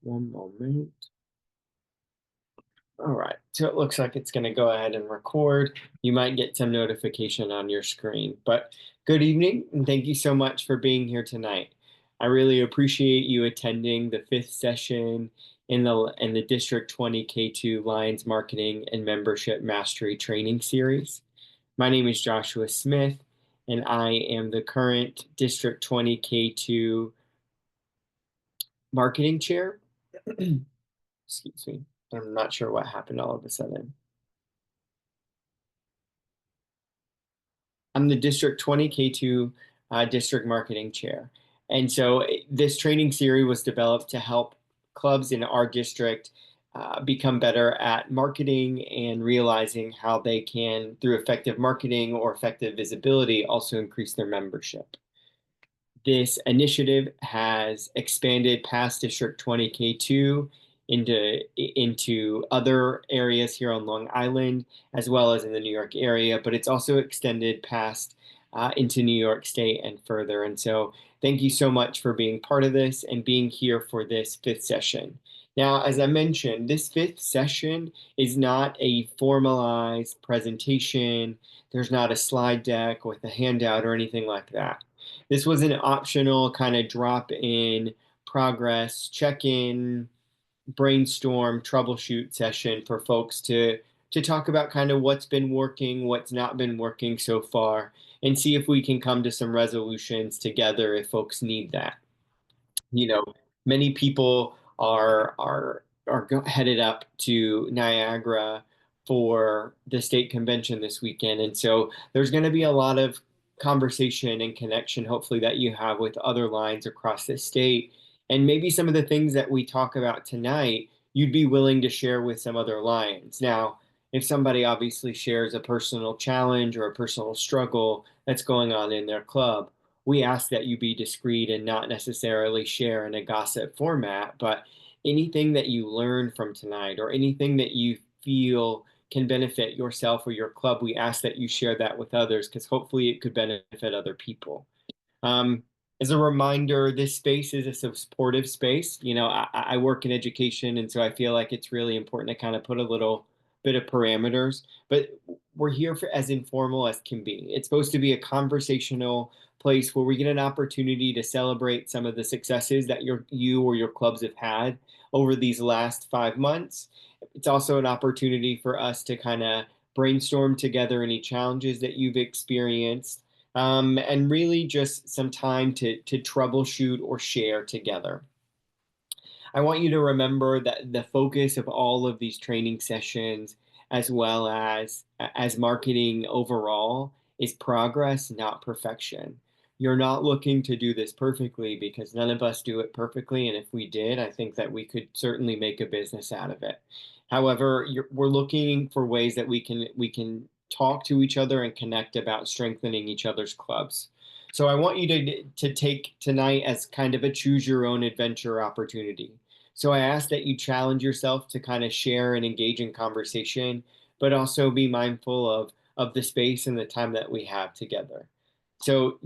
One moment. All right, so it looks like it's going to go ahead and record. You might get some notification on your screen, but good evening and thank you so much for being here tonight. I really appreciate you attending the fifth session in the District 20 K2 Lions Marketing and Membership Mastery Training Series. My name is Joshua Smith, and I am the current District 20 K2 Marketing Chair. Excuse me. I'm not sure what happened all of a sudden. I'm the District 20 K2 District Marketing Chair. And so this training series was developed to help clubs in our district become better at marketing and realizing how they can, through effective marketing or effective visibility, also increase their membership. This initiative has expanded past District 20 K2 into other areas here on Long Island, as well as in the New York area, but it's also extended past into New York State and further. And so thank you so much for being part of this and being here for this fifth session. Now, as I mentioned, this fifth session is not a formalized presentation. There's not a slide deck with a handout or anything like that. This was an optional kind of drop in progress, check in, brainstorm, troubleshoot session for folks to talk about kind of what's been working, what's not been working so far, and see if we can come to some resolutions together if folks need that. You know, many people are headed up to Niagara for the state convention this weekend, and so there's going to be a lot of conversation and connection, hopefully, that you have with other lines across the state, and maybe some of the things that we talk about tonight, you'd be willing to share with some other lines. Now, if somebody obviously shares a personal challenge or a personal struggle that's going on in their club, we ask that you be discreet and not necessarily share in a gossip format, but anything that you learn from tonight or anything that you feel can benefit yourself or your club, we ask that you share that with others because hopefully it could benefit other people. Um, as a reminder, this space is a supportive space. I work in education, and so I feel like it's really important to kind of put a little bit of parameters, but we're here for as informal as can be. It's supposed to be a conversational place where we get an opportunity to celebrate some of the successes that you or your clubs have had over these last 5 months. It's also an opportunity for us to kind of brainstorm together any challenges that you've experienced, and really just some time to troubleshoot or share together. I want you to remember that the focus of all of these training sessions, as well as marketing overall, is progress, not perfection. You're not looking to do this perfectly because none of us do it perfectly. And if we did, I think that we could certainly make a business out of it. However, we're looking for ways that we can talk to each other and connect about strengthening each other's clubs. So I want you to take tonight as kind of a choose your own adventure opportunity. So I ask that you challenge yourself to kind of share and engage in conversation, but also be mindful of the space and the time that we have together. So,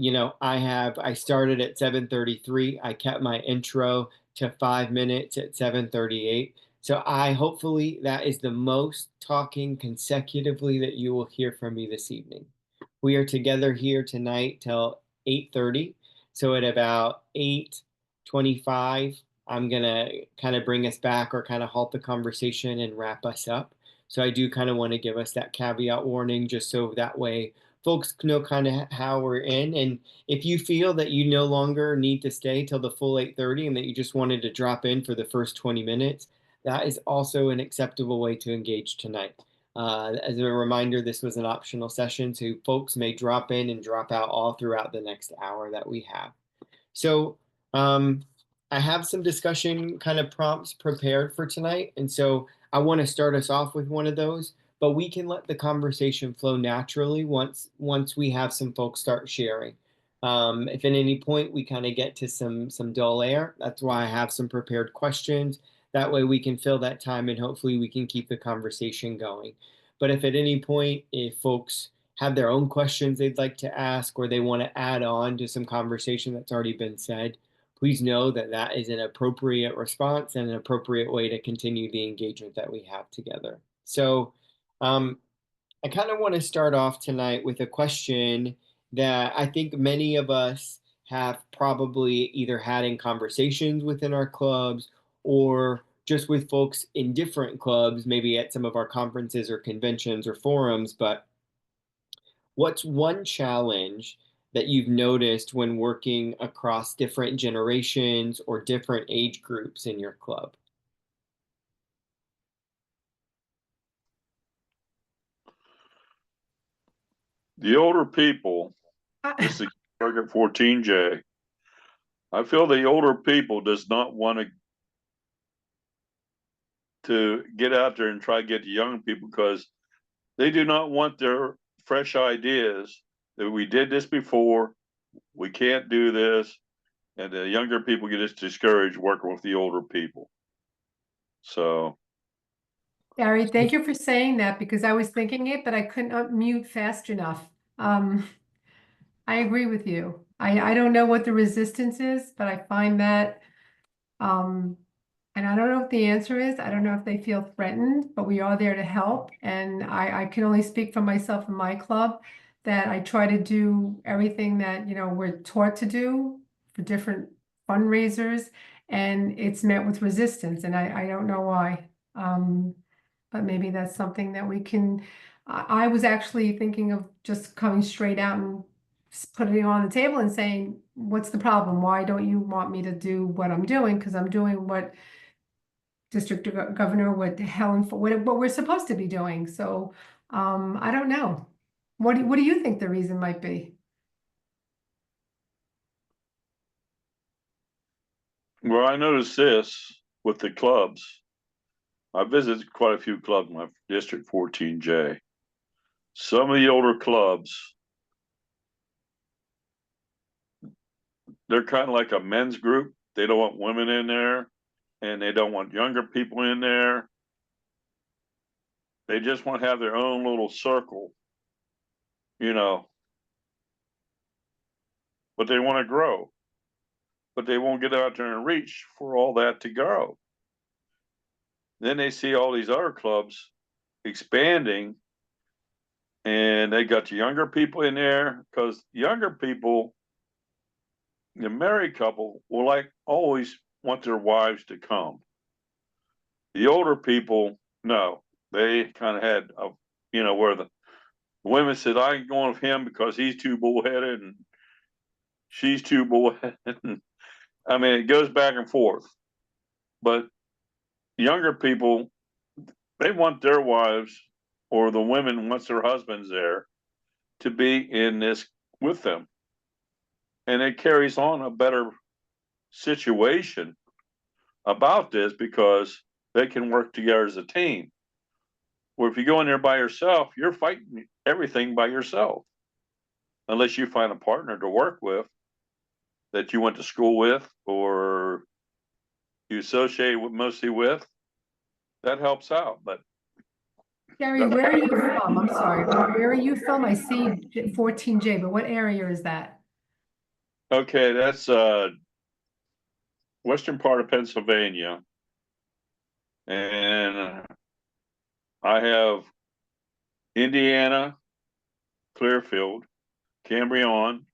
I started at 7:33. I kept my intro to 5 minutes at 7:38. So I hopefully that is the most talking consecutively that you will hear from me this evening. We are together here tonight till 8:30. So at about 8:25, I'm gonna kind of bring us back or kind of halt the conversation and wrap us up. So I do kind of want to give us that caveat warning just so that way folks know kind of how we're in. And if you feel that you no longer need to stay till the full 8:30 and that you just wanted to drop in for the first 20 minutes, that is also an acceptable way to engage tonight. As a reminder, this was an optional session, so folks may drop in and drop out all throughout the next hour that we have. So I have some discussion kind of prompts prepared for tonight, and so I want to start us off with one of those, but we can let the conversation flow naturally once we have some folks start sharing. If at any point we kind of get to some dull air, that's why I have some prepared questions. That way we can fill that time and hopefully we can keep the conversation going. But if at any point, if folks have their own questions they'd like to ask or they want to add on to some conversation that's already been said, please know that that is an appropriate response and an appropriate way to continue the engagement that we have together. So I kind of want to start off tonight with a question that I think many of us have probably either had in conversations within our clubs or just with folks in different clubs, maybe at some of our conferences or conventions or forums. But what's one challenge that you've noticed when working across different generations or different age groups in your club? The older people, this is target 14J. I feel the older people does not want to get out there and try to get the young people because they do not want their fresh ideas that we did this before, we can't do this, and the younger people get us discouraged working with the older people. So, Gary, thank you for saying that because I was thinking it, but I couldn't unmute fast enough. I agree with you. I don't know what the resistance is, but I find that, and I don't know what the answer is. I don't know if they feel threatened, but we are there to help. And I can only speak for myself and my club that I try to do everything that, we're taught to do for different fundraisers, and it's met with resistance, and I don't know why. But maybe that's something that we can, I was actually thinking of just coming straight out and putting it on the table and saying, what's the problem? Why don't you want me to do what I'm doing? Because I'm doing what governor, what Helen, what we're supposed to be doing. So I don't know. What do you think the reason might be? well, I noticed this with the clubs. I visited quite a few clubs in my District 14J. Some of the older clubs, they're kind of like a men's group. They don't want women in there, and they don't want younger people in there. They just want to have their own little circle, you know, but they want to grow, but they won't get out there and reach for all that to grow. Then they see all these other clubs expanding, and they got the younger people in there because younger people, the married couple, will like always want their wives to come. The older people, no, they kind of had a, where the women said, I ain't going with him because he's too bullheaded and she's too bullheaded. I mean, it goes back and forth. But younger people, they want their wives, or the women wants their husbands there to be in this with them. And it carries on a better situation about this because they can work together as a team. Where if you go in there by yourself, you're fighting everything by yourself. Unless you find a partner to work with that you went to school with or you associate with mostly with, that helps out. But Gary, where are you from? I'm sorry. Where are you from? I see 14J, but what area is that? okay, that's western part of Pennsylvania. And I have Indiana, Clearfield, Cambrian,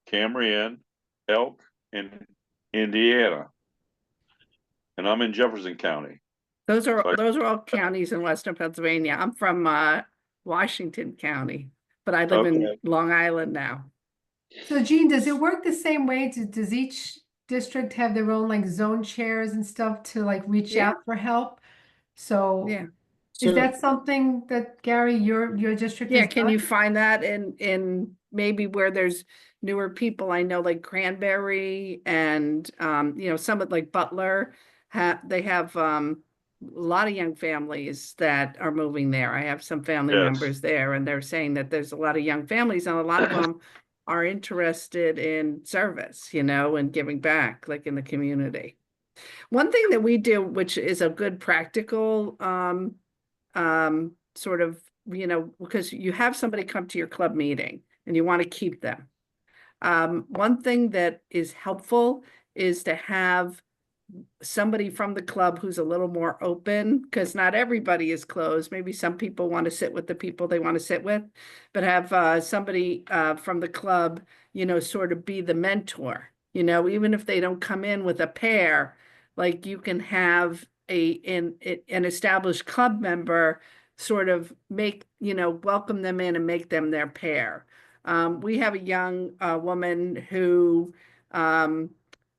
Elk, and Indiana. And I'm in Jefferson County. Those are all counties in Western Pennsylvania. I'm from Washington County, but I live in Long Island now. So Jean, does it work the same way? Does each district have their own like zone chairs and stuff to like reach out for help? So Yeah. is that something that Gary, your district has Can done? you find that in maybe where there's newer people? I know like Cranberry and some of like Butler they have a lot of young families that are moving there. I have some family members there, and they're saying that there's a lot of young families, and a lot of them are interested in service, and giving back, like in the community. One thing that we do, which is a good practical sort of, because you have somebody come to your club meeting and you want to keep them. One thing that is helpful is to have somebody from the club who's a little more open, because not everybody is closed. Maybe some people want to sit with the people they want to sit with, but have somebody from the club, sort of be the mentor, even if they don't come in with a pair, like you can have an established club member sort of welcome them in and make them their pair. We have a young woman who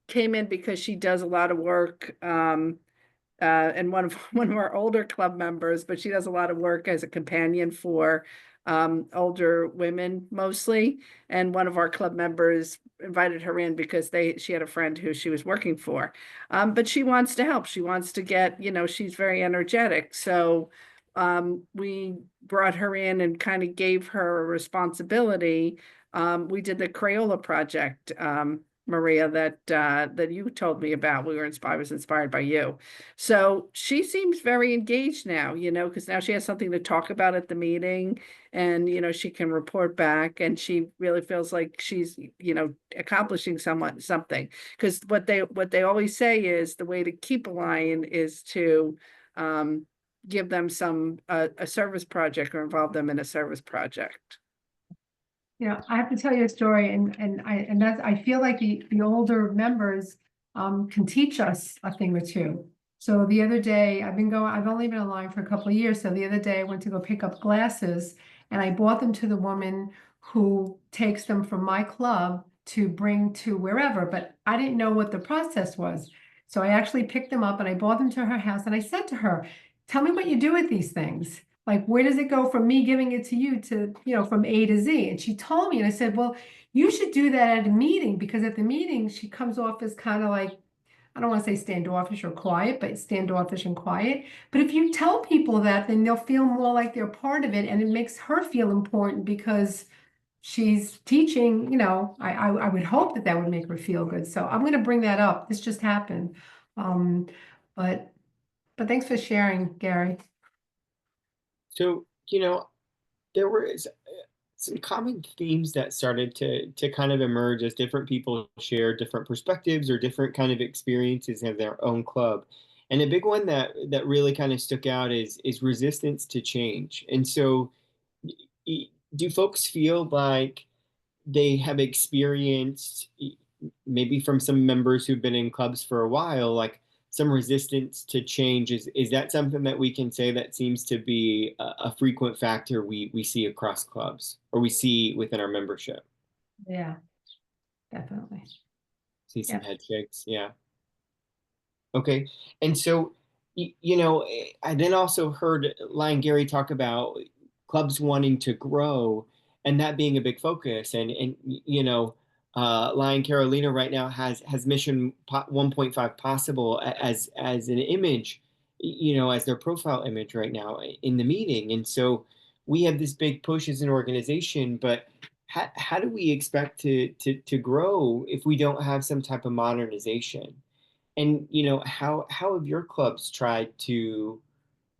came in because she does a lot of work, and one of our older club members, but she does a lot of work as a companion for older women mostly. And one of our club members invited her in because she had a friend who she was working for. But she wants to help. She wants to get, she's very energetic. So we brought her in and kind of gave her a responsibility. We did the Crayola project, Maria, that you told me about. I was inspired by you. So she seems very engaged now, because now she has something to talk about at the meeting, and she can report back, and she really feels like she's accomplishing something. Because what they always say is the way to keep a lion is to give them a service project or involve them in a service project. I have to tell you a story, and I feel like the older members can teach us a thing or two. So the other day, I've only been online for a couple of years. So the other day I went to go pick up glasses, and I bought them to the woman who takes them from my club to bring to wherever, but I didn't know what the process was. So I actually picked them up and I brought them to her house, and I said to her, "Tell me what you do with these things. Like, where does it go from me giving it to you to, from A to Z?" And she told me, and I said, "Well, you should do that at a meeting, because at the meeting, she comes off as kind of like, I don't want to say standoffish or quiet, but standoffish and quiet. But if you tell people that, then they'll feel more like they're part of it, and it makes her feel important because she's teaching, I would hope that would make her feel good. So I'm going to bring that up. This just happened. But thanks for sharing, Gary. So, there were some common themes that started to kind of emerge as different people share different perspectives or different kind of experiences in their own club. And a big one that really kind of stuck out is resistance to change. And so do folks feel like they have experienced, maybe from some members who've been in clubs for a while, like some resistance to change? Is that something that we can say that seems to be a frequent factor we see across clubs, or we see within our membership? Yeah, definitely. See some head shakes. Yeah. Okay. And so, I then also heard Lion Gary talk about clubs wanting to grow and that being a big focus. And Lion Carolina right now has mission 1.5 possible as an image, as their profile image right now in the meeting. And so we have this big push as an organization, but how do we expect to grow if we don't have some type of modernization? And how have your clubs tried to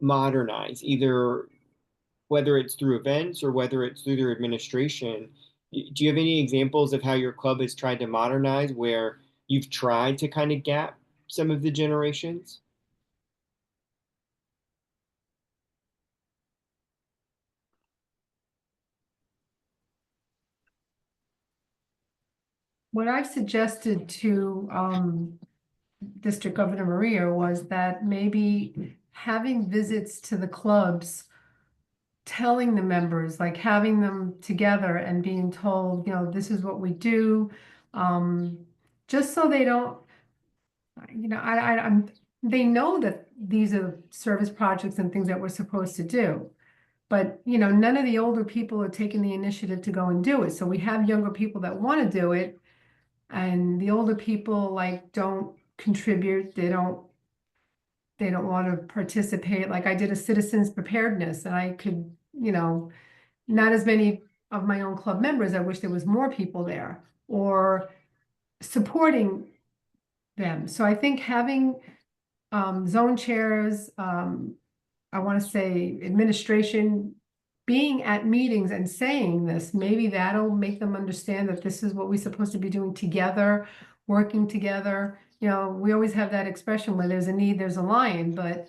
modernize, either whether it's through events or whether it's through their administration? Do you have any examples of how your club has tried to modernize, where you've tried to kind of gap some of the generations? What I've suggested to District Governor Maria was that maybe having visits to the clubs, telling the members, like having them together and being told, this is what we do, just so they don't, they know that these are service projects and things that we're supposed to do. But, none of the older people are taking the initiative to go and do it. So we have younger people that want to do it, and the older people like don't contribute. They don't want to participate. Like I did a citizens preparedness, and I could, not as many of my own club members. I wish there was more people there or supporting them. So I think having zone chairs, I want to say administration, being at meetings and saying this, maybe that'll make them understand that this is what we're supposed to be doing together, working together. You know, we always have that expression, where there's a need, there's a lion, but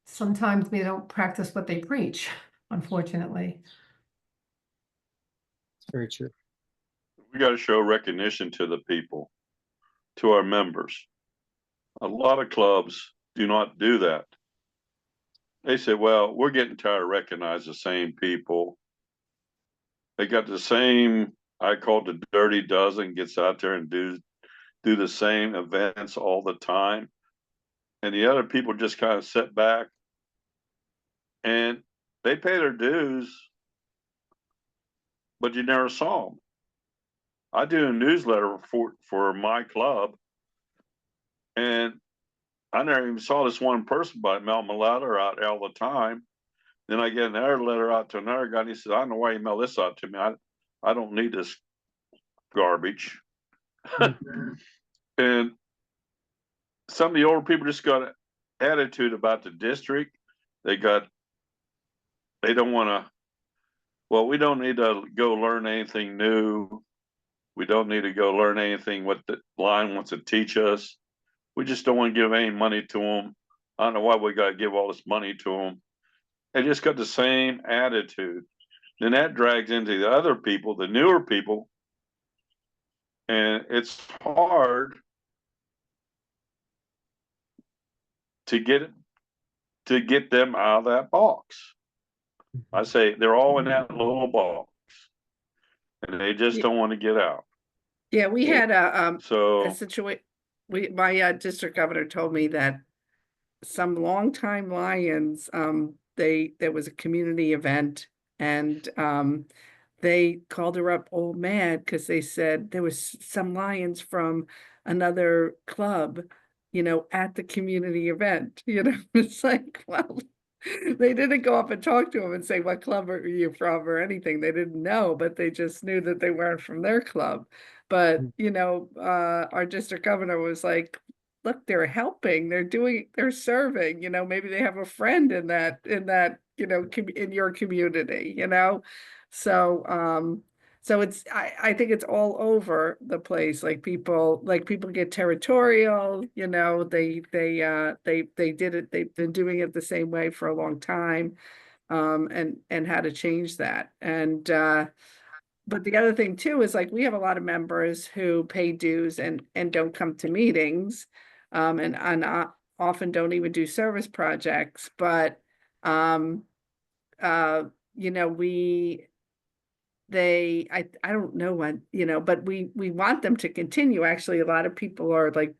sometimes they don't practice what they preach, unfortunately. It's very true. We got to show recognition to the people, to our members. A lot of clubs do not do that. They say, well, we're getting tired of recognizing the same people. They got the same, I call it the dirty dozen, gets out there and do the same events all the time. And the other people just kind of sit back and they pay their dues, but you never saw them. I do a newsletter for my club, and I never even saw this one person, but I mail my letter out all the time. Then I get another letter out to another guy, and he says, I don't know why you mail this out to me. I don't need this garbage. And some of the older people just got an attitude about the district. They don't want to, well, we don't need to go learn anything new. We don't need to go learn anything what the line wants to teach us. We just don't want to give any money to them. I don't know why we got to give all this money to them. They just got the same attitude. Then that drags into the other people, the newer people, and it's hard to get them out of that box. I say they're all in that little box, and they just don't want to get out. Yeah, we had a So situation. My district governor told me that some longtime Lions, there was a community event, and they called her up all mad because they said there was some Lions from another club, at the community event. It's like, well, they didn't go up and talk to him and say, what club are you from or anything. They didn't know, but they just knew that they weren't from their club. But, our district governor was like, look, they're helping, they're serving, maybe they have a friend in that, in your community, So, so I think it's all over the place. Like people get territorial, they did it, they've been doing it the same way for a long time, and how to change that. And but the other thing too is, like, we have a lot of members who pay dues and don't come to meetings, and often don't even do service projects, but I don't know what, but we want them to continue. Actually, a lot of people are like,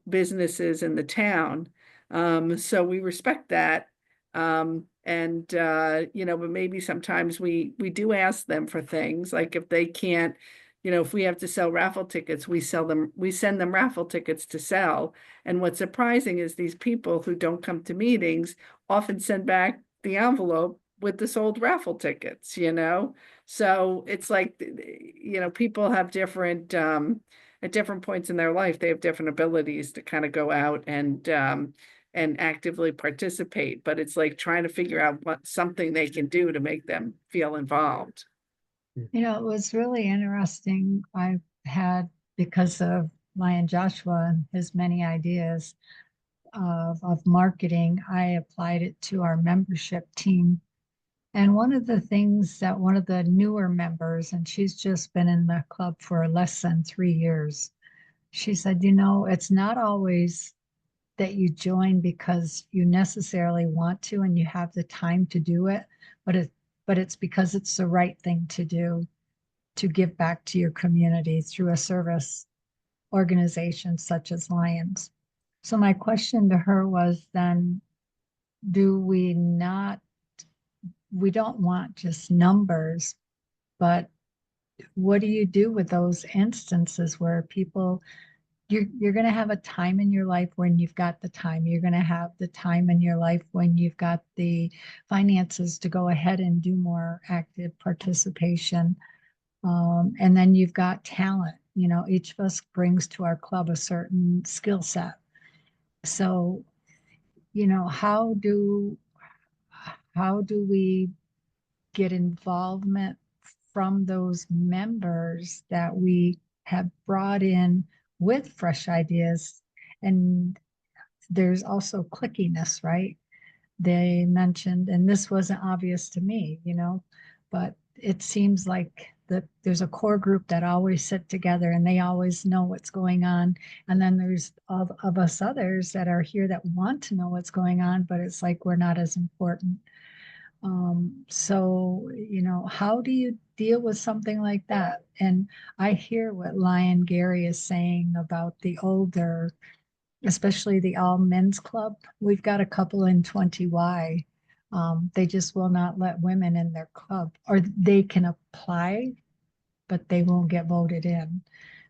businesses in the town. So we respect that. But maybe sometimes we do ask them for things, like if they can't, if we have to sell raffle tickets, we send them raffle tickets to sell. And what's surprising is these people who don't come to meetings often send back the envelope with the sold raffle tickets, So it's like, people have different, at different points in their life, they have different abilities to kind of go out and actively participate, but it's like trying to figure out what something they can do to make them feel involved. It was really interesting. I've had, because of Lion Joshua and his many ideas of marketing, I applied it to our membership team. And one of the things that one of the newer members, and she's just been in the club for less than 3 years, she said, it's not always that you join because you necessarily want to and you have the time to do it, but it's because it's the right thing to do, to give back to your community through a service organization such as Lions. So my question to her was then, we don't want just numbers, but what do you do with those instances where people, you're going to have a time in your life when you've got the time. You're going to have the time in your life when you've got the finances to go ahead and do more active participation. And then you've got talent. Each of us brings to our club a certain skill set. So, how do we get involvement from those members that we have brought in with fresh ideas. And there's also clickiness, right? They mentioned, and this wasn't obvious to me, but it seems like that there's a core group that always sit together and they always know what's going on. And then there's all of us others that are here that want to know what's going on, but it's like we're not as important. So, how do you deal with something like that? And I hear what Lion Gary is saying about the older, especially the all men's club. We've got a couple in 20Y. They just will not let women in their club, or they can apply, but they won't get voted in.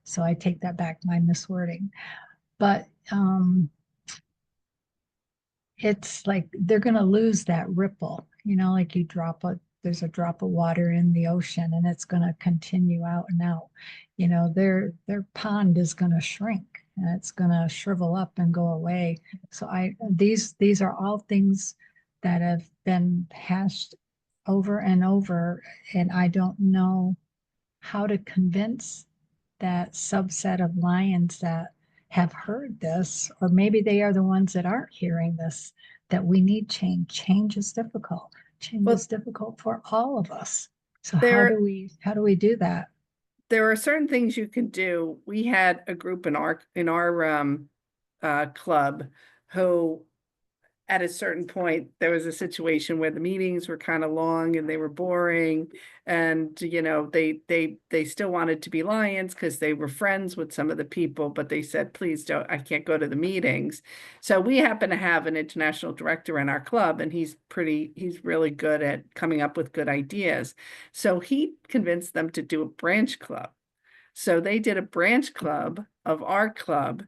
So I take that back, my miswording. But it's like they're going to lose that ripple, like there's a drop of water in the ocean and it's going to continue out and out. Their pond is going to shrink and it's going to shrivel up and go away. So these are all things that have been hashed over and over, and I don't know how to convince that subset of lions that have heard this, or maybe they are the ones that aren't hearing this, that we need change. Change is difficult. Change is difficult for all of us. So how do we do that? There are certain things you can do. We had a group in our club who, at a certain point, there was a situation where the meetings were kind of long and they were boring, and they still wanted to be lions because they were friends with some of the people, but they said, please don't, I can't go to the meetings. So we happen to have an international director in our club, and he's really good at coming up with good ideas. So he convinced them to do a branch club. So they did a branch club of our club,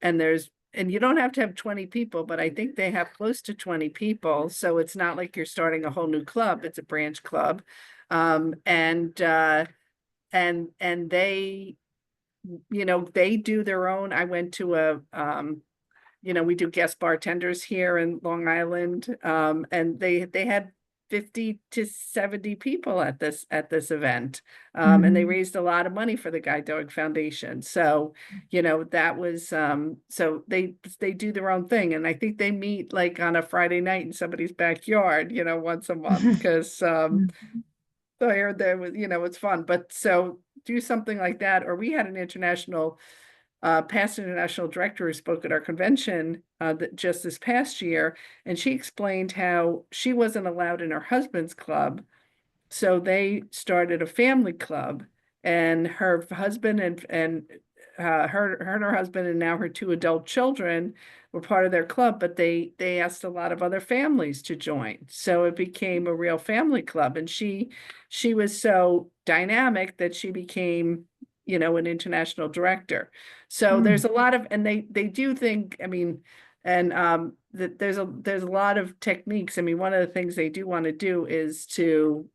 and you don't have to have 20 people, but I think they have close to 20 people. So it's not like you're starting a whole new club. It's a branch club. And they, they do their own. I went to we do guest bartenders here in Long Island. And they had 50 to 70 people at this event. And they raised a lot of money for the Guide Dog Foundation. So, that was, so they do their own thing. And I think they meet like on a Friday night in somebody's backyard, once a month, because, so I heard there was, it's fun. But so do something like that. Or we had an past international director who spoke at our convention just this past year, and she explained how she wasn't allowed in her husband's club, so they started a family club, and her husband and her and her husband and now her 2 adult children were part of their club, but they asked a lot of other families to join, so it became a real family club. And she was so dynamic that she became an international director. So there's a lot of, and they do think, I mean, and that there's a lot of techniques. I mean, one of the things they do want to do is to,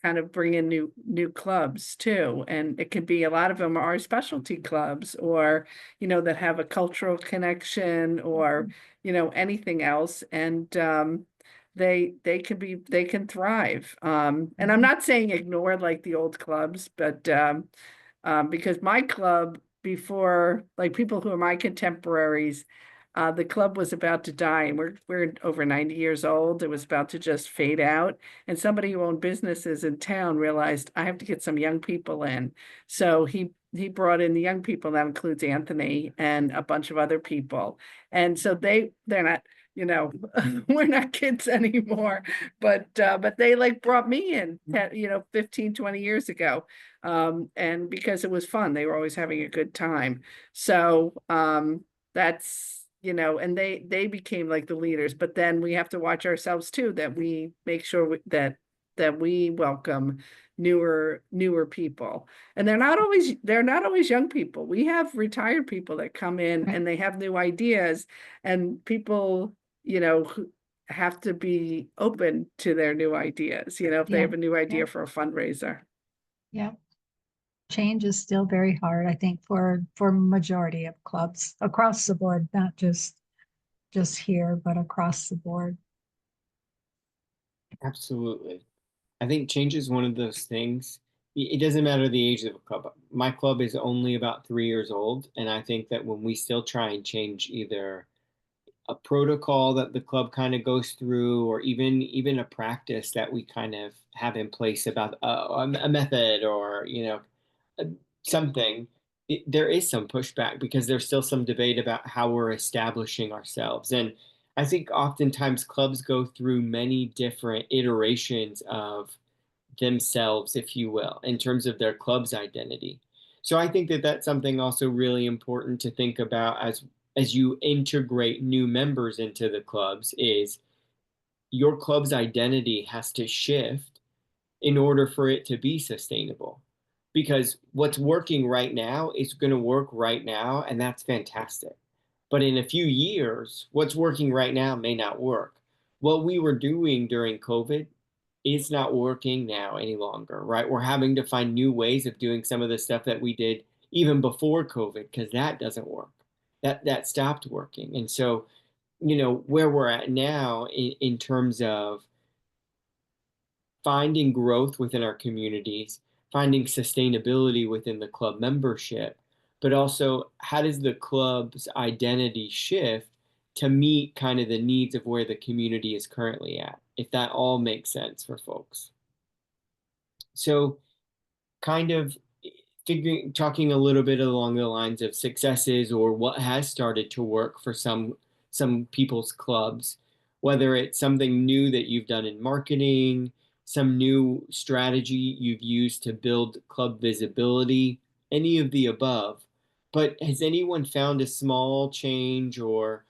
kind of bring in new clubs too. And it could be, a lot of them are specialty clubs, or, that have a cultural connection, or, anything else. And they can thrive. And I'm not saying ignore like the old clubs, but because my club, before, like, people who are my contemporaries, the club was about to die, and we're over 90 years old. It was about to just fade out. And somebody who owned businesses in town realized, I have to get some young people in. So he brought in the young people. That includes Anthony and a bunch of other people. And so they're not, we're not kids anymore, but they like brought me in, 15, 20 years ago. And because it was fun, they were always having a good time. So that's, and they became like the leaders. But then we have to watch ourselves too, that we make sure that we welcome newer people. And they're not always young people. We have retired people that come in and they have new ideas, and people, who have to be open to their new ideas, if they have a new idea for a fundraiser. Yeah. Change is still very hard, I think, for majority of clubs across the board, not just here, but across the board. Absolutely. I think change is one of those things it doesn't matter the age of the club. My club is only about 3 years old, and I think that when we still try and change either a protocol that the club kind of goes through, or even a practice that we kind of have in place about a method, or uh, something, there is some pushback because there's still some debate about how we're establishing ourselves. And I think oftentimes clubs go through many different iterations of themselves, if you will, in terms of their club's identity. So I think that that's something also really important to think about as you integrate new members into the clubs, is your club's identity has to shift in order for it to be sustainable. Because what's working right now is going to work right now, and that's fantastic. But in a few years, what's working right now may not work. What we were doing during COVID is not working now any longer, right? We're having to find new ways of doing some of the stuff that we did even before COVID, because that doesn't work. That stopped working. And so, where we're at now in terms of finding growth within our communities, finding sustainability within the club membership, but also how does the club's identity shift to meet kind of the needs of where the community is currently at, if that all makes sense for folks. So kind of talking a little bit along the lines of successes or what has started to work for some people's clubs, whether it's something new that you've done in marketing, some new strategy you've used to build club visibility, any of the above. But has anyone found a small change or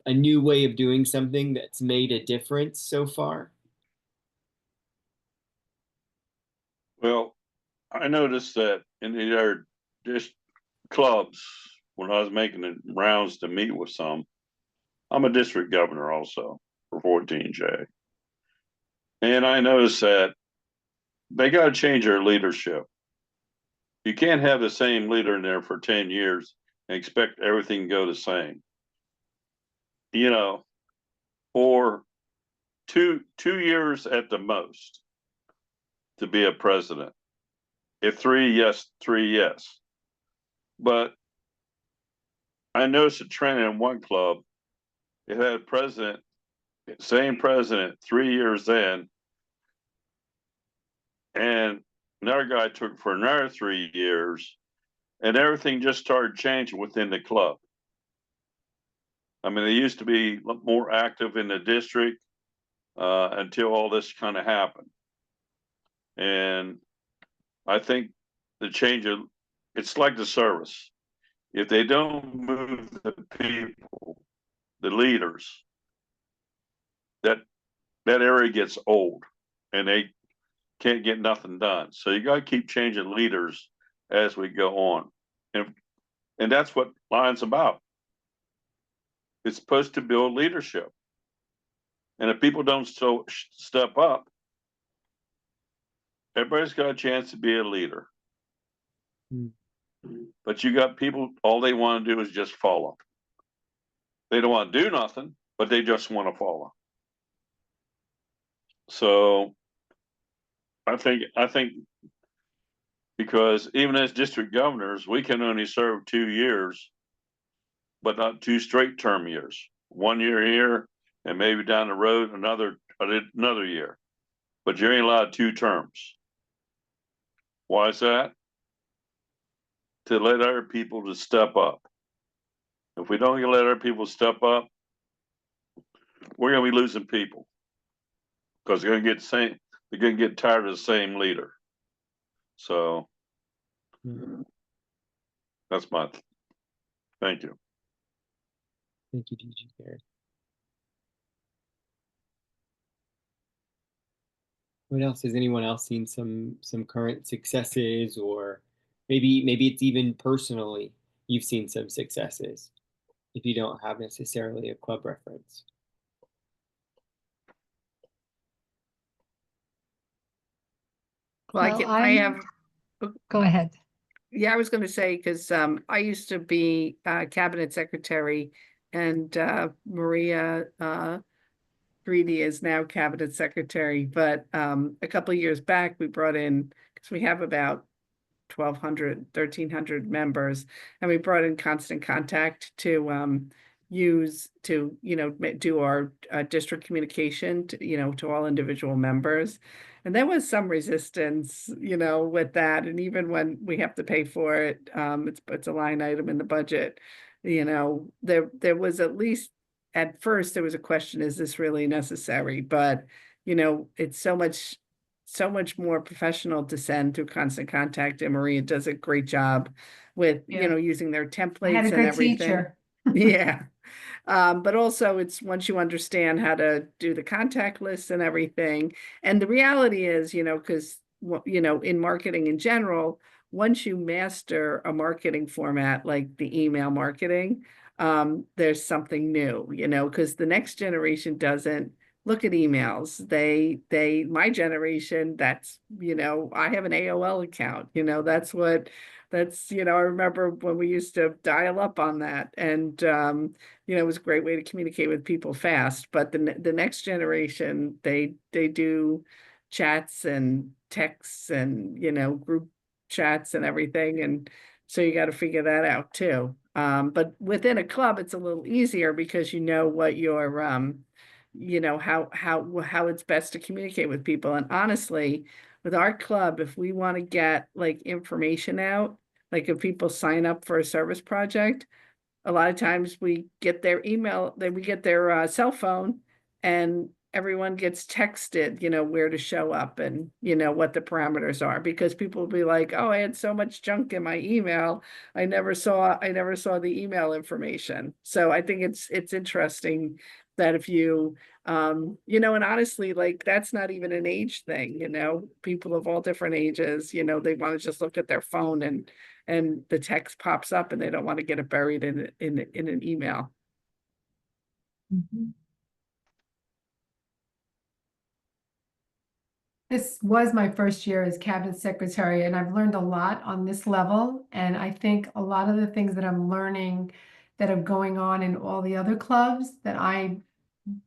a new way of doing something that's made a difference so far? Well, I noticed that in the other just clubs, when I was making the rounds to meet with some, I'm a district governor also for 14J. And I noticed that they got to change their leadership. You can't have the same leader in there for 10 years and expect everything to go the same. Or two years at the most to be a president. If 3, yes, 3, yes. But I noticed a trend in one club. It had a president, same president 3 years in, and another guy took for another 3 years, and everything just started changing within the club. I mean, they used to be more active in the district until all this kind of happened. And I think the change of it's like the service. If they don't move the people, the leaders, that area gets old and they can't get nothing done. So you got to keep changing leaders as we go on. And that's what Lion's about. It's supposed to build leadership. And if people don't step up, everybody's got a chance to be a leader. Mm. But you got people, all they want to do is just follow. They don't want to do nothing, but they just want to follow. So I think because even as district governors, we can only serve 2 years, but not 2 straight term years. 1 year here, and maybe down the road another year. But you ain't allowed 2 terms. Why is that? To let other people to step up. If we don't let other people step up, we're gonna be losing people because they're gonna get tired of the same leader. So that's my thank you. Thank you, DG Garrett. What else? Has anyone else seen some current successes, or maybe it's even personally you've seen some successes if you don't have necessarily a club reference? Well, Well, I have, Go ahead. yeah, I was going to say, because I used to be cabinet secretary, and Maria Greedy is now cabinet secretary, but a couple of years back, we brought in, because we have about 1,200, 1,300 members, and we brought in Constant Contact to use to, do our district communication to, to all individual members. And there was some resistance, with that. And even when we have to pay for it, it's a line item in the budget. There was, at least at first, there was a question, is this really necessary? But, it's so much more professional to send through Constant Contact, and Maria does a great job with, Yeah. using their I had templates a and good everything. teacher. Yeah. But also it's once you understand how to do the contact lists and everything. And the reality is, because, in marketing in general, once you master a marketing format like the email marketing, there's something new, because the next generation doesn't look at emails. My generation, that's, I have an AOL account, I remember when we used to dial up on that, and, it was a great way to communicate with people fast. But the next generation, they do chats and texts and, group chats and everything. And so you got to figure that out too. But within a club, it's a little easier because what your, how it's best to communicate with people. And honestly, with our club, if we want to get like information out, like if people sign up for a service project, a lot of times we get their email, we get their cell phone, and everyone gets texted, where to show up and, what the parameters are, because people will be like, oh, I had so much junk in my email. I never saw the email information. So I think it's interesting that if you, and honestly, like, that's not even an age thing, people of all different ages, they want to just look at their phone and the text pops up and they don't want to get it buried in an email. Mhm. This was my first year as cabinet secretary, and I've learned a lot on this level. And I think a lot of the things that I'm learning that are going on in all the other clubs, that I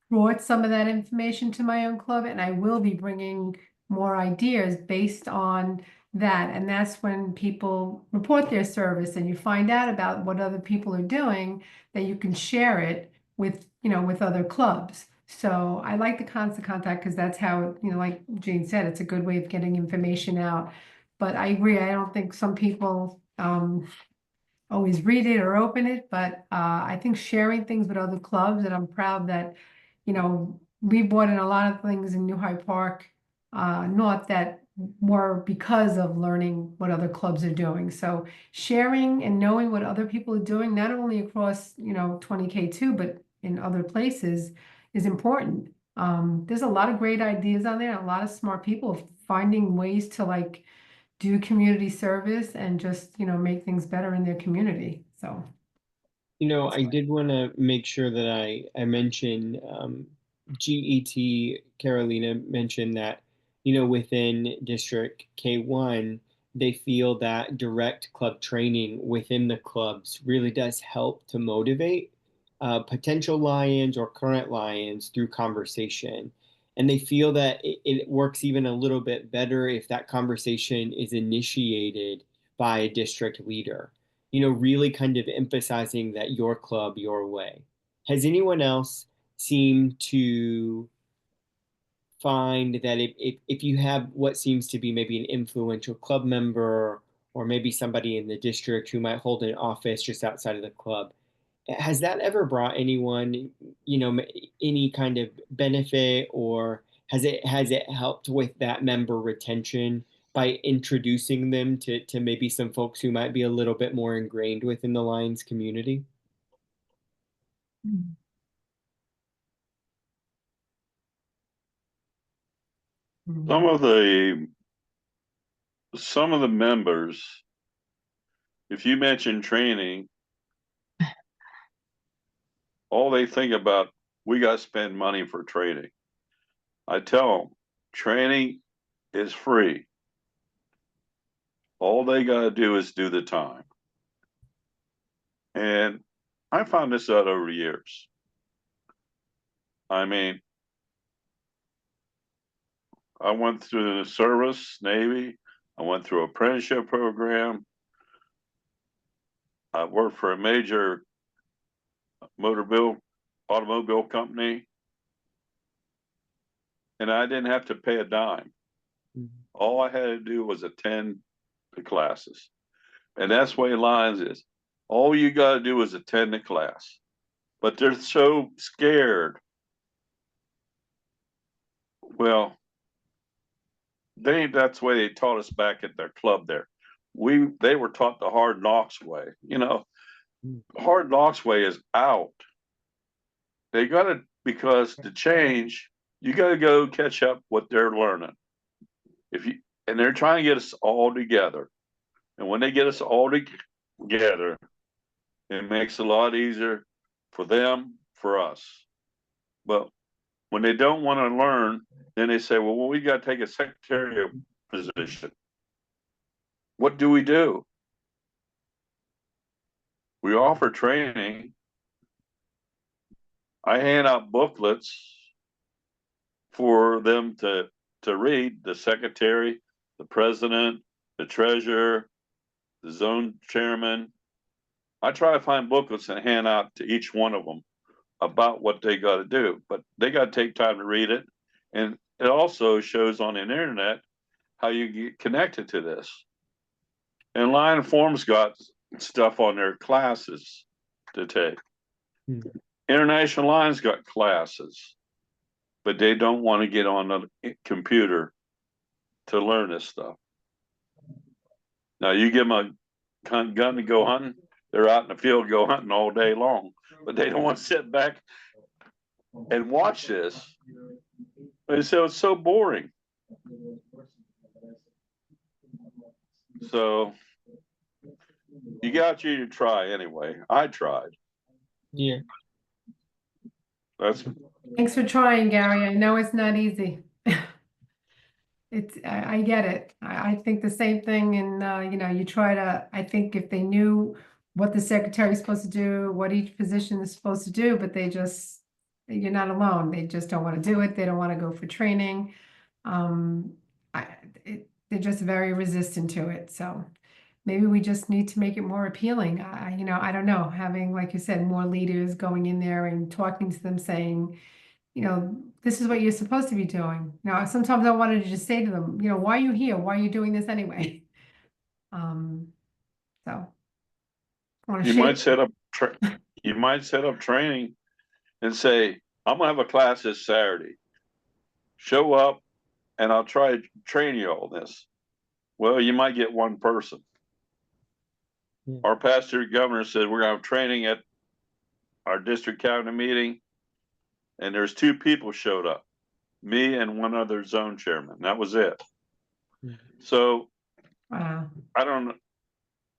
brought some of that information to my own club, and I will be bringing more ideas based on that. And that's when people report their service and you find out about what other people are doing, that you can share it with, with other clubs. So I like the Constant Contact because that's how, like Jane said, it's a good way of getting information out. But I agree, I don't think some people always read it or open it, but I think sharing things with other clubs, and I'm proud that, we brought in a lot of things in New Hyde Park, not that were because of learning what other clubs are doing. So sharing and knowing what other people are doing, not only across, 20K2, but in other places, is important. There's a lot of great ideas on there, a lot of smart people finding ways to like do community service and just, make things better in their community. So, I did want to make sure that I mention GET. Carolina mentioned that, within District K1, they feel that direct club training within the clubs really does help to motivate potential Lions or current Lions through conversation. And they feel that it works even a little bit better if that conversation is initiated by a district leader, really kind of emphasizing that your club, your way. Has anyone else seemed to find that if you have what seems to be maybe an influential club member or maybe somebody in the district who might hold an office just outside of the club, has that ever brought anyone, any kind of benefit, or has it helped with that member retention by introducing them to maybe some folks who might be a little bit more ingrained within the Lions community? Mm. Some of the members, if you mention training, all they think about, we got to spend money for training. I tell them, training is free. All they got to do is do the time. And I found this out over the years. I mean, I went through the service, Navy. I went through apprenticeship program. I worked for a major automobile company, and I didn't have to pay a dime. All I had to do was attend the classes. And that's the way Lions is. All you got to do is attend the class. But they're so scared. Well, that's the way they taught us back at their club there. They were taught the hard knocks way. You know, hard knocks way is out. They got to, because to change, you got to go catch up what they're learning. And they're trying to get us all together. And when they get us all together, it makes it a lot easier for them, for us. But when they don't want to learn, then they say, well, we got to take a secretarial position. What do? We offer training. I hand out booklets for them to read, the secretary, the president, the treasurer, the zone chairman. I try to find booklets and hand out to each one of them about what they got to do, but they got to take time to read it. And it also shows on the internet how you get connected to this. And Lion Form's got stuff on their classes to take. International Lions got classes, but they don't want to get on the computer to learn this stuff. Now you give them a gun to go hunting, they're out in the field go hunting all day long, but they don't want to sit back and watch this. And so it's so boring. So you got you to try anyway. I tried. Yeah. Thanks for trying, Gary. I know it's not easy. I get it. I think the same thing. And, you know, you try to, I think if they knew what the secretary is supposed to do, what each position is supposed to do, but you're not alone. They just don't want to do it. They don't want to go for training. They're just very resistant to it. So maybe we just need to make it more appealing. You know, I don't know, having, like you said, more leaders going in there and talking to them saying, you know, this is what you're supposed to be doing. Now, sometimes I wanted to just say to them, you know, why are you here? Why are you doing this anyway? So you might set up training and say, I'm gonna have a class this Saturday. Show up and I'll try to train you all this. Well, you might get one person. Our pastor governor said we're gonna have training at our district cabinet meeting, and there's 2 people showed up, me and one other zone chairman. That was it. So wow. I don't know.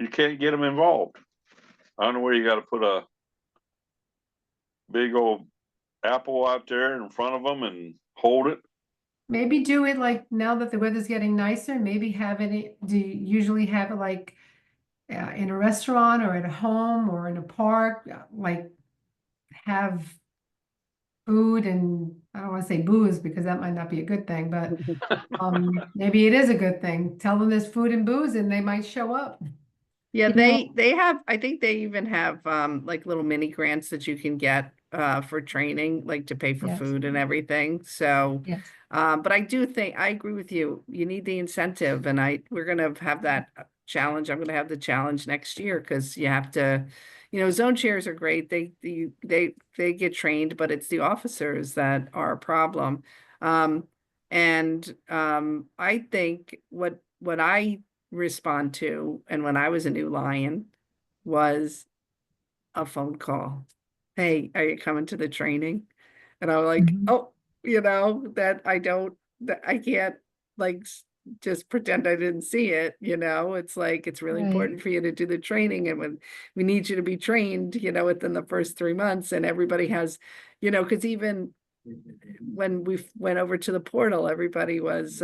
You can't get them involved. I don't know where you got to put a big old apple out there in front of them and hold it. Maybe do it like now that the weather's getting nicer, maybe have it, do you usually have it like in a restaurant or at home or in a park, like have food and I don't want to say booze because that might not be a good thing, but maybe it is a good thing. Tell them there's food and booze and they might show up. Yeah, You know- they have, I think they even have like little mini grants that you can get for training, like to pay for Yes. food and everything. So Yes. but I do think I agree with you. You need the incentive, and we're gonna have that challenge. I'm gonna have the challenge next year because you have to, you know, zone chairs are great. They get trained, but it's the officers that are a problem. I think what I respond to, and when I was a new Lion, was a phone call. Hey, are you coming to the training? And I'm like, Mhm. oh, you know, that I can't like just pretend I didn't see it, you know. It's like it's really Right. important for you to do the training, and when we need you to be trained, you know, within the first 3 months, and everybody has, you know, because even when we went over to the portal, everybody was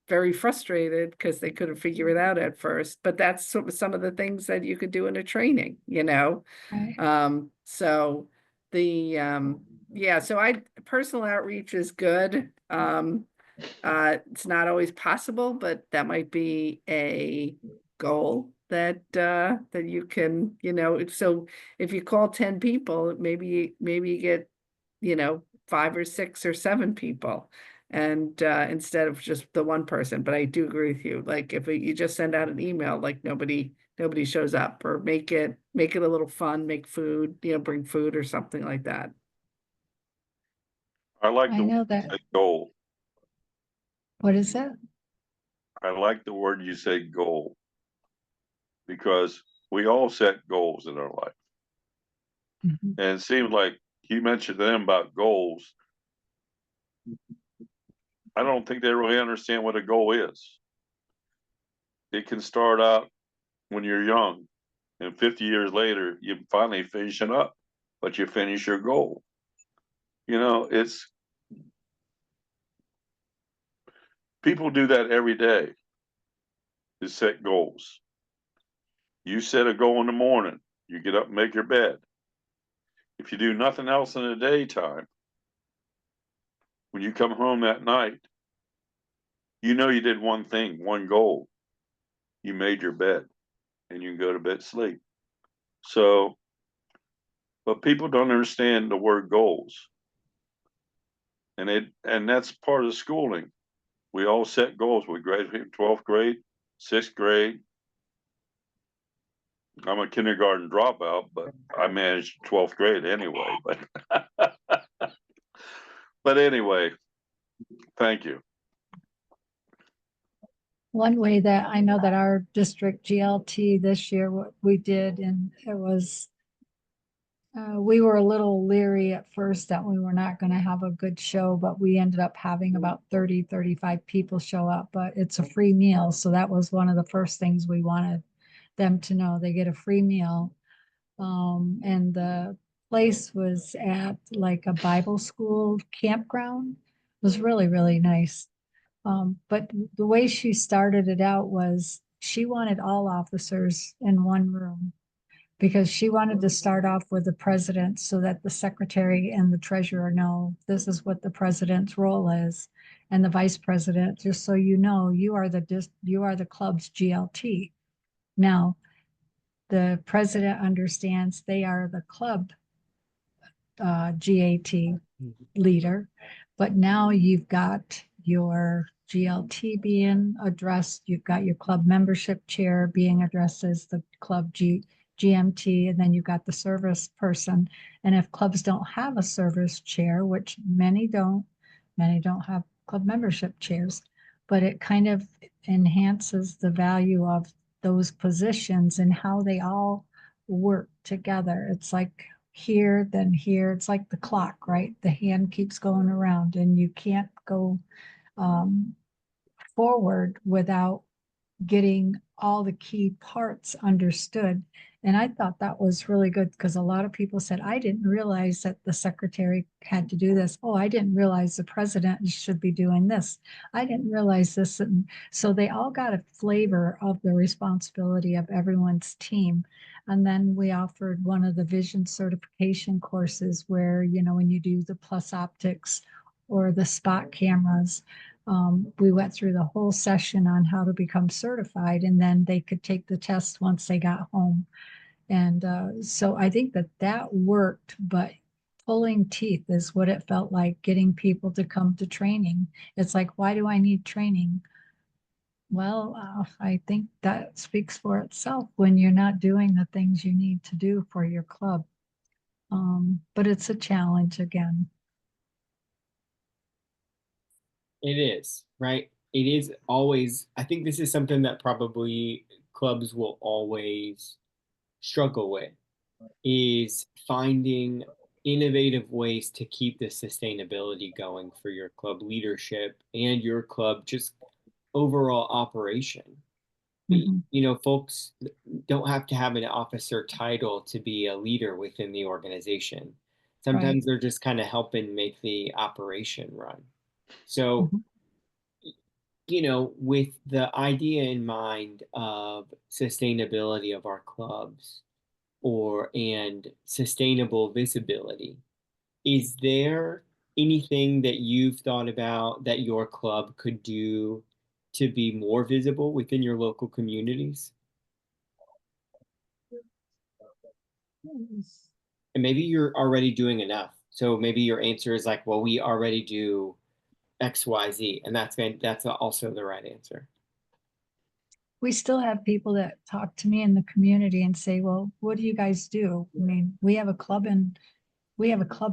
very frustrated because they couldn't figure it out at first. But that's some of the things that you could do in a training, you know. Right. So the yeah, so personal outreach is good. It's not always possible, but that might be a goal that that you can, so if you call 10 people, maybe you get, 5 or 6 or 7 people, and instead of just the one person. But I do agree with you. Like if you just send out an email, like nobody shows up, or make it a little fun, make food, bring food or something like that. I like I the know word you that. said goal. What is that? I like the word you say goal, because we all set goals in our life. Mhm. And it seems like you mentioned to them about goals. I don't think they really understand what a goal is. It can start out when you're young, and 50 years later, you finally finish it up, but you finish your goal. It's people do that every day to set goals. You set a goal in the morning, you get up and make your bed. If you do nothing else in the daytime, when you come home that night, you did one thing, one goal. You made your bed and you can go to bed, sleep. So, but people don't understand the word goals. And that's part of the schooling. We all set goals. We graduated 12th grade, 6th grade. I'm a kindergarten dropout, but I managed 12th grade anyway. But anyway, thank you. One way that I know that our district GLT this year, what we did, and it was, we were a little leery at first that we were not going to have a good show, but we ended up having about 30, 35 people show up. But it's a free meal. So that was one of the first things we wanted them to know. They get a free meal. And the place was at like a Bible school campground. It was really, really nice. But the way she started it out was she wanted all officers in one room because she wanted to start off with the president so that the secretary and the treasurer know this is what the president's role is, and the vice president, just so you know, you are the club's GLT. Now, the president understands they are the club GAT leader, but now you've got your GLT being addressed, you've got your club membership chair being addressed as the club GMT, and then you've got the service person. And if clubs don't have a service chair, which many don't have club membership chairs, but it kind of enhances the value of those positions and how they all work together. It's like here, then here. It's like the clock, right? The hand keeps going around, and you can't go forward without getting all the key parts understood. And I thought that was really good because a lot of people said, I didn't realize that the secretary had to do this. Oh, I didn't realize the president should be doing this. I didn't realize this. And so they all got a flavor of the responsibility of everyone's team. And then we offered one of the vision certification courses where, when you do the plus optics or the spot cameras, we went through the whole session on how to become certified, and then they could take the test once they got home. And so I think that worked, but pulling teeth is what it felt like, getting people to come to training. It's like, why do I need training? Well, I think that speaks for itself when you're not doing the things you need to do for your club. But it's a challenge again. It is, right? It is always, I think this is something that probably clubs will always struggle with, is finding innovative ways to keep the sustainability going for your club leadership and your club just overall operation. Mhm. Folks don't have to have an officer title to be a leader within the organization. Right. Sometimes they're just kind of helping make the operation run. So, Mhm. with the idea in mind of sustainability of our clubs and sustainable visibility, is there anything that you've thought about that your club could do to be more visible within your local communities? And maybe you're already doing enough. So maybe your answer is like, well, we already do X, Y, Z, and that's also the right answer. We still have people that talk to me in the community and say, well, what do you guys do? I mean, we have a club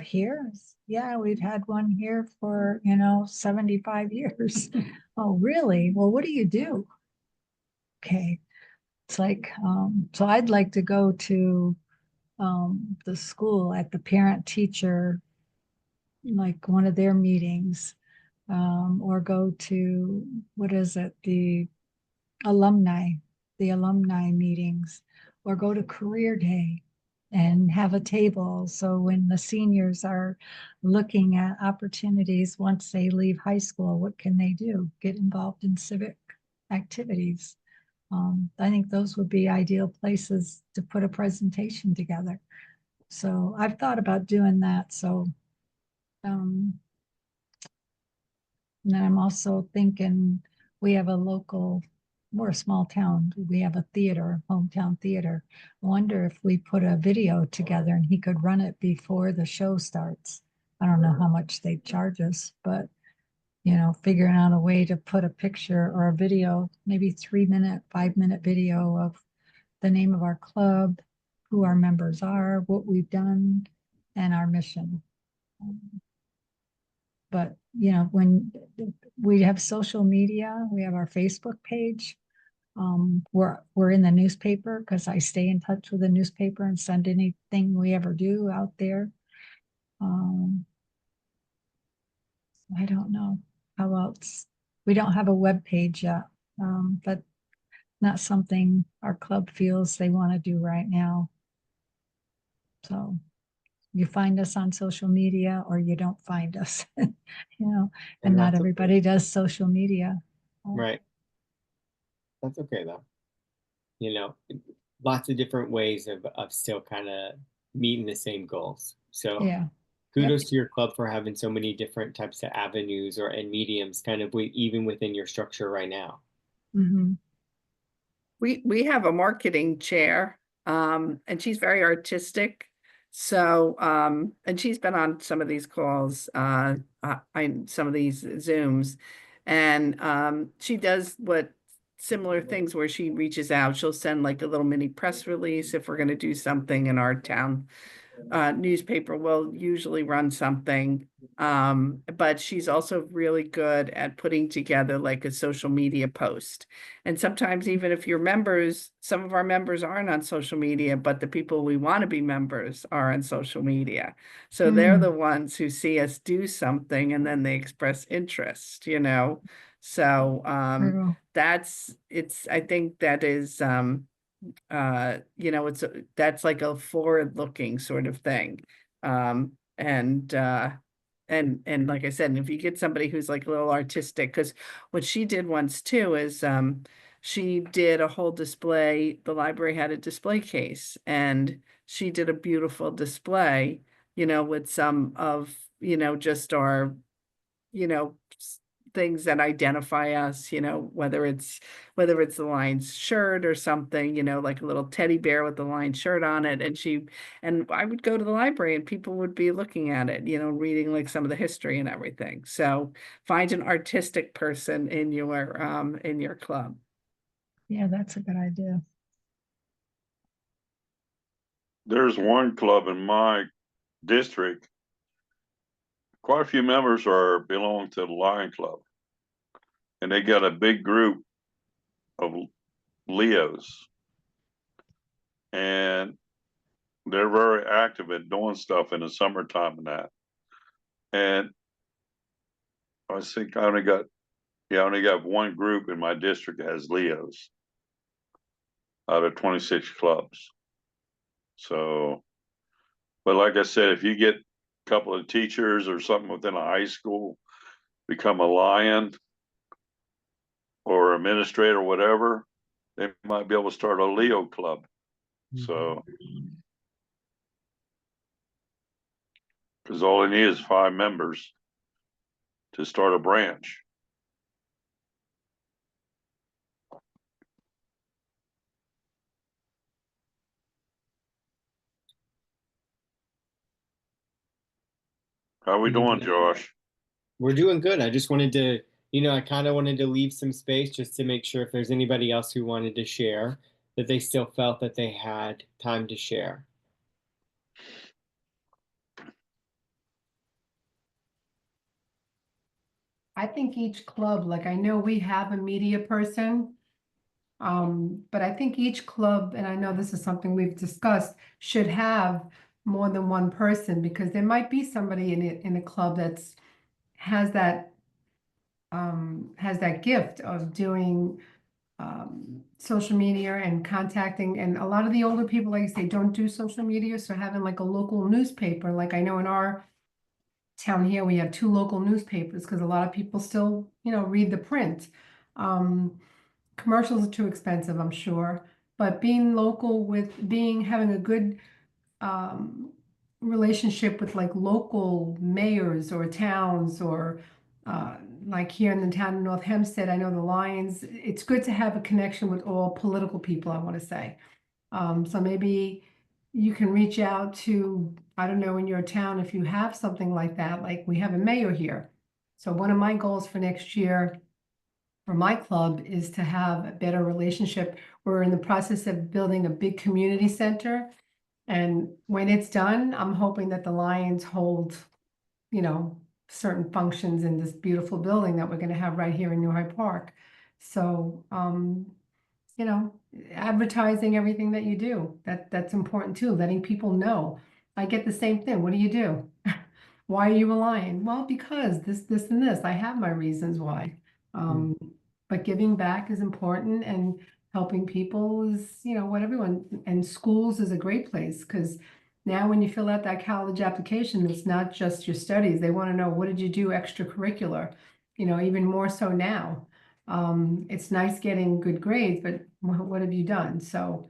here. Yeah, we've had one here for, 75 years. Oh, really? Well, what do you do? Okay. It's like, so I'd like to go to the school at the parent teacher, like one of their meetings, or go to, what is it, alumni, the alumni meetings, or go to career day and have a table. So when the seniors are looking at opportunities once they leave high school, what can they do? Get involved in civic activities. I think those would be ideal places to put a presentation together. So I've thought about doing that. So, and then I'm also thinking we have we're a small town. We have a theater, hometown theater. I wonder if we put a video together and he could run it before the show starts. I don't know how much they charge us, but figuring out a way to put a picture or a video, maybe 3-minute, 5-minute video of the name of our club, who our members are, what we've done, and our mission. But when we have social media, we have our Facebook page. We're in the newspaper because I stay in touch with the newspaper and send anything we ever do out there. I don't know how else. We don't have a web page yet. But not something our club feels they want to do right now. So you find us on social media or you don't find us, and not everybody does social media. Right. That's okay though. Lots of different ways of still kind of meeting the same goals. So Yeah. kudos to your club for having so many different types of avenues and mediums kind of even within your structure right now. Mm-hmm. We have a marketing chair, and she's very artistic. So, and she's been on some of these calls, some of these Zooms, and she does similar things where she reaches out. She'll send like a little mini press release if we're going to do something in our town. Newspaper will usually run something, but she's also really good at putting together like a social media post. And sometimes even if some of our members aren't on social media, but the people we want to be members are on social media. So they're the ones who see us do something and then they express interest, So I think that is that's like a forward-looking sort of thing. And like I said, if you get somebody who's like a little artistic, because what she did once too is she did a whole display. The library had a display case and she did a beautiful display, with some of, just our, things that identify us, whether it's the Lions shirt or something, like a little teddy bear with the Lions shirt on it. And I would go to the library and people would be looking at it, reading like some of the history and everything. So find an artistic person in your club. Yeah, that's a good idea. There's one club in my district. Quite a few members belong to the Lion Club, and they got a big group of Leos, and they're very active at doing stuff in the summertime and that. And I think I only got one group in my district that has Leos out of 26 clubs. So, but like I said, if you get a couple of teachers or something within a high school, become a Lion or administrator or whatever, they might be able to start a Leo club. So, Cause all they need is 5 members to start a branch. How we doing, Josh? We're doing good. I just wanted to, I kind of wanted to leave some space just to make sure if there's anybody else who wanted to share, that they still felt that they had time to share. I think each club, like I know we have a media person, but I think each club, and I know this is something we've discussed, should have more than one person because there might be somebody in a club that's has that gift of doing social media and contacting. And a lot of the older people, like I say, don't do social media. So having like a local newspaper, like I know in our town here, we have 2 local newspapers because a lot of people still, read the print. Commercials are too expensive, I'm sure, but being local having a good relationship with like local mayors or towns or like here in the town of North Hempstead, I know the Lions, it's good to have a connection with all political people, I want to say. So maybe you can reach out to, I don't know, in your town if you have something like that, like we have a mayor here. So one of my goals for next year for my club is to have a better relationship. We're in the process of building a big community center. And when it's done, I'm hoping that the Lions hold, certain functions in this beautiful building that we're going to have right here in New Hyde Park. So, you know, advertising everything that you do, that's important too, letting people know. I get the same thing. What do you do? Why are you a Lion? Well, because this, and this. I have my reasons why. But giving back is important and helping people is, what everyone, and schools is a great place because now when you fill out that college application, it's not just your studies. They want to know, what did you do extracurricular? Even more so now. It's nice getting good grades, but what have you done? So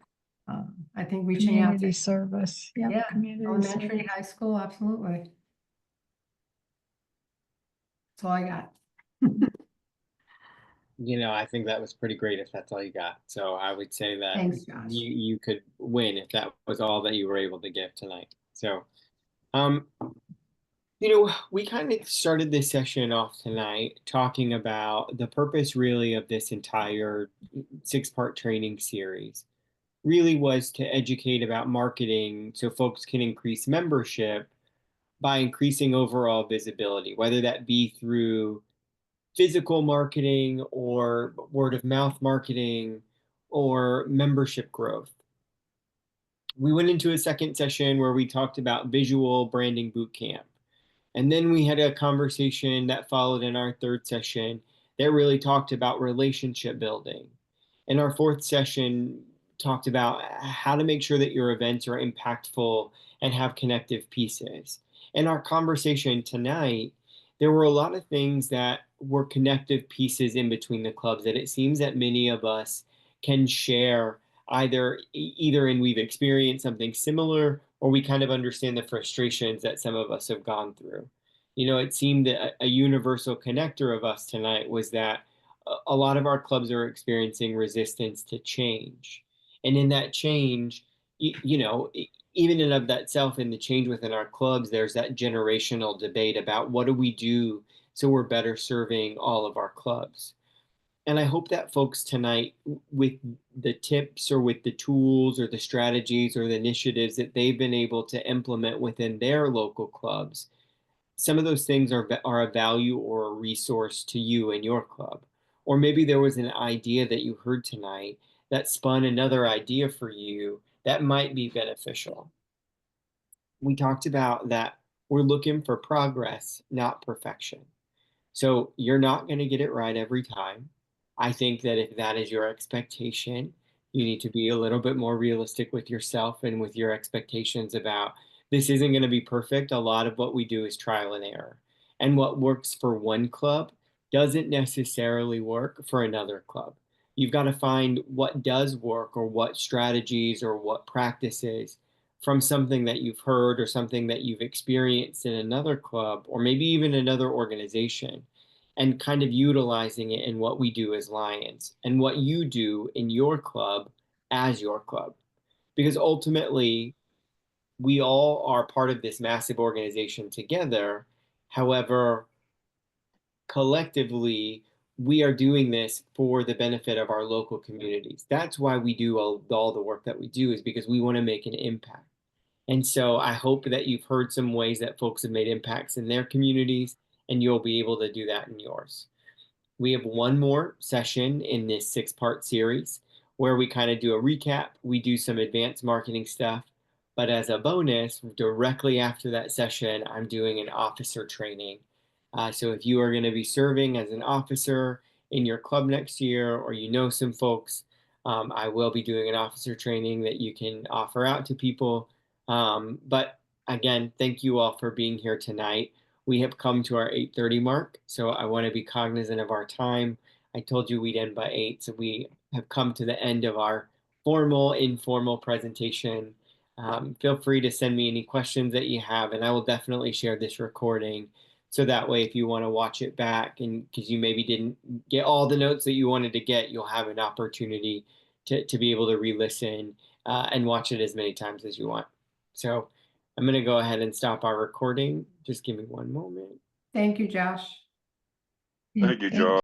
I think reaching out Community to, service. Yep, yeah, community elementary, service. high school, absolutely. That's all I got. I think that was pretty great if that's all you got. So I would say that Thanks, Josh. you could win if that was all that you were able to give tonight. So, um, we kind of started this session off tonight talking about the purpose really of this entire 6-part training series really was to educate about marketing so folks can increase membership by increasing overall visibility, whether that be through physical marketing or word of mouth marketing or membership growth. We went into a second session where we talked about visual branding bootcamp. And then we had a conversation that followed in our third session that really talked about relationship building. And our fourth session talked about how to make sure that your events are impactful and have connective pieces. In our conversation tonight, there were a lot of things that were connective pieces in between the clubs that it seems that many of us can share either in we've experienced something similar or we kind of understand the frustrations that some of us have gone through. It seemed that a universal connector of us tonight was that a lot of our clubs are experiencing resistance to change. And in that change, even in of that self, in the change within our clubs, there's that generational debate about what do we do so we're better serving all of our clubs. And I hope that folks tonight, with the tips or with the tools or the strategies or the initiatives that they've been able to implement within their local clubs, some of those things are a value or a resource to you and your club. Or maybe there was an idea that you heard tonight that spun another idea for you that might be beneficial. We talked about that we're looking for progress, not perfection. So you're not going to get it right every time. I think that if that is your expectation, you need to be a little bit more realistic with yourself and with your expectations about this isn't going to be perfect. A lot of what we do is trial and error. And what works for one club doesn't necessarily work for another club. You've got to find what does work or what strategies or what practices from something that you've heard or something that you've experienced in another club or maybe even another organization, and kind of utilizing it in what we do as Lions and what you do in your club as your club. Because ultimately, we all are part of this massive organization together. However, collectively, we are doing this for the benefit of our local communities. That's why we do all the work that we do, is because we want to make an impact. And so I hope that you've heard some ways that folks have made impacts in their communities, and you'll be able to do that in yours. We have one more session in this 6-part series where we kind of do a recap. We do some advanced marketing stuff. But as a bonus, directly after that session, I'm doing an officer training. So if you are going to be serving as an officer in your club next year, or you know some folks, I will be doing an officer training that you can offer out to people. But again, thank you all for being here tonight. We have come to our 8:30 mark, so I want to be cognizant of our time. I told you we'd end by 8, so we have come to the end of our formal, informal presentation. Feel free to send me any questions that you have, and I will definitely share this recording. So that way, if you want to watch it back, and because you maybe didn't get all the notes that you wanted to get, you'll have an opportunity to be able to re-listen and watch it as many times as you want. So I'm going to go ahead and stop our recording. Just give me one moment. Thank you, Josh. Yeah, Thank you, thank Josh.